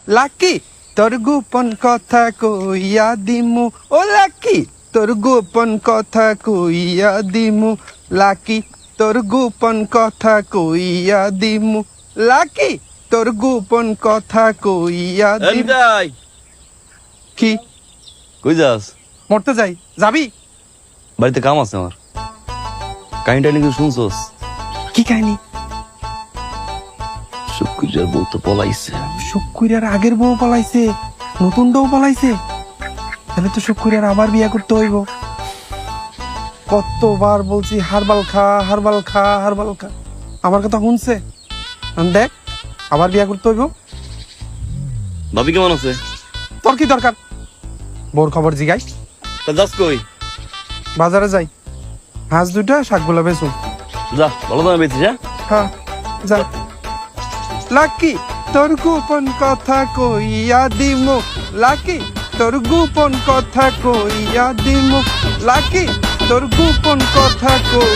lucky তোর গোপন কথা কইয়া দিমু ও লাকি তোর গোপন কথা কইয়া দিমু লাকি তোর গোপন কথা কইয়া দিমু লাকি তোর গোপন কথা কইয়া দিমু যাই কি কই যাস মরতে যাই যাবি বাড়িতে কাম আছে আমার কাহিনীটা নাকি শুনছস কি কাহিনী শুক্রিয়ার বউ তো পলাইছে শুক্রিয়ার আগের বউ পালাইছে নতুন বউ পালাইছে তাহলে তো শুক্রিয়ার আবার বিয়ে করতে হইব কতবার বলছি হারবাল খা হারবাল খা হারবাল খা আমার কথা শুনছে দেখ আবার বিয়ে করতে হইব ভাবি কেমন আছে তোর কি দরকার বোর খবর জিগাই তা যাস কই বাজারে যাই হাঁস দুটা শাকগুলা বেচুন যা ভালো দামে বেচিস হ্যাঁ যা লাকি তোর গোপন কথা কইয়া দিমু লাকি তোর গোপন কথা কইয়া দিমু লাকি তোর গোপন কথা কই